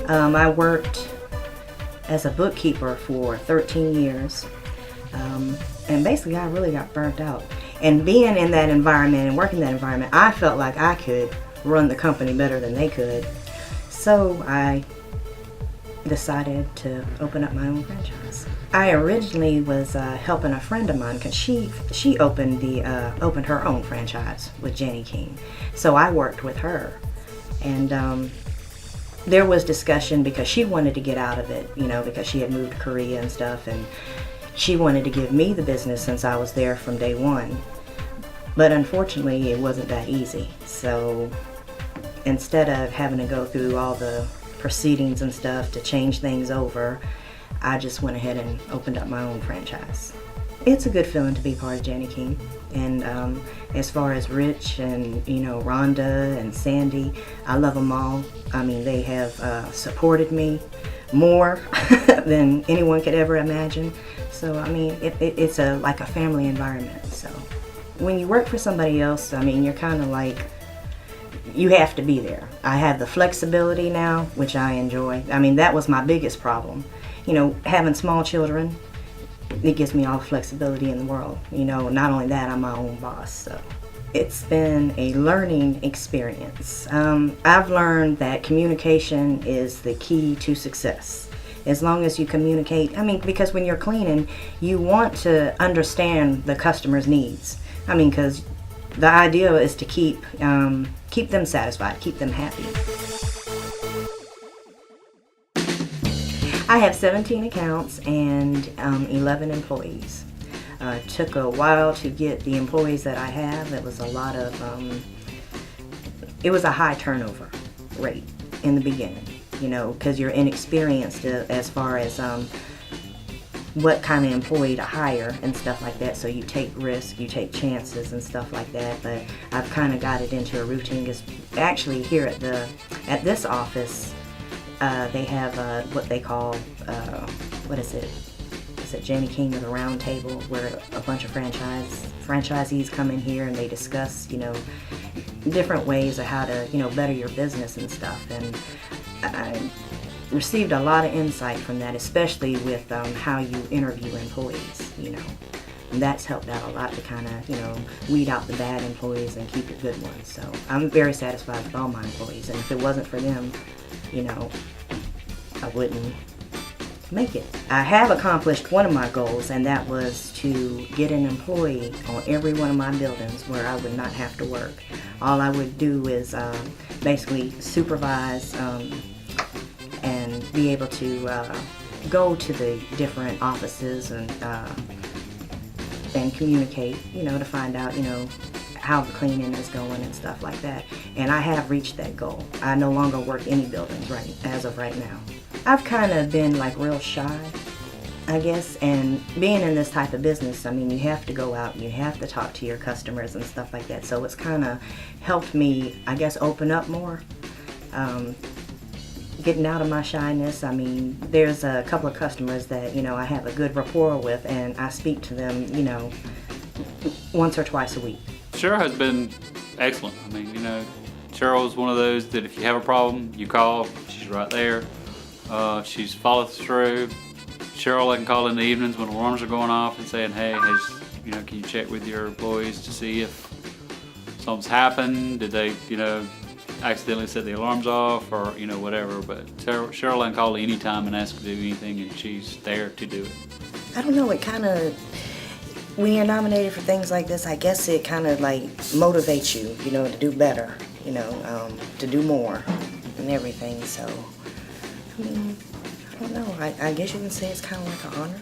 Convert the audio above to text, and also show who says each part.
Speaker 1: I worked as a bookkeeper for 13 years. And basically I really got burnt out. And being in that environment and working in that environment, I felt like I could run the company better than they could. So I decided to open up my own franchise. I originally was helping a friend of mine because she opened her own franchise with Jani-King. So I worked with her, and there was discussion because she wanted to get out of it, because she had moved to Korea and stuff, and she wanted to give me the business since I was there from day one. But unfortunately, it wasn't that easy. So instead of having to go through all the proceedings and stuff to change things over, I just went ahead and opened up my own franchise. It's a good feeling to be part of Jani-King. And as far as Rich and Rhonda and Sandy, I love them all. I mean, they have supported me more than anyone could ever imagine. So I mean, it's like a family environment. So when you work for somebody else, I mean, you're kind of like, you have to be there. I have the flexibility now, which I enjoy. I mean, that was my biggest problem. Having small children, it gives me all the flexibility in the world. Not only that, I'm my own boss. So it's been a learning experience. I've learned that communication is the key to success. As long as you communicate, because when you're cleaning, you want to understand the customer's needs. Because the idea is to keep them satisfied, keep them happy. I have 17 accounts and 11 employees. It took a while to get the employees that I have. It was it was a high turnover rate in the beginning, because you're inexperienced as far as what kind of employee to hire and stuff like that. So you take risks, you take chances and stuff like that. But I've kind of got it into a routine. Because actually here at this office, they have what they call It's at Jani-King with a round table where a bunch of franchisees come in here and they discuss, different ways of how to, better your business and stuff. And I received a lot of insight from that, especially with how you interview employees, And that's helped out a lot to kind of, weed out the bad employees and keep the good ones. So I'm very satisfied with all my employees. And if it wasn't for them, I wouldn't make it. I have accomplished one of my goals, and that was to get an employee on every one of my buildings where I would not have to work. All I would do is basically supervise and be able to go to the different offices and communicate, to find out, how the cleaning is going and stuff like that. And I have reached that goal. I no longer work any buildings as of right now. I've kind of been like real shy, I guess, and being in this type of business, you have to go out, you have to talk to your customers and stuff like that. So it's kind of helped me, I guess, open up more, getting out of my shyness. There's a couple of customers that, I have a good rapport with, and I speak to them, once or twice a week.
Speaker 2: Cheryl has been excellent. Cheryl is one of those that if you have a problem, you call, she's right there. She's followed through. Cheryl, I can call in the evenings when alarms are going off and saying, hey, can you check with your employees to see if something's happened? Did they, accidentally set the alarms off or, whatever. But Cheryl, I can call anytime and ask to do anything, and she's there to do it.
Speaker 1: I don't know, it kind of, when you're nominated for things like this, I guess it kind of like motivates you, to do better, to do more and everything. So, I don't know, I guess you can say it's kind of like an honor.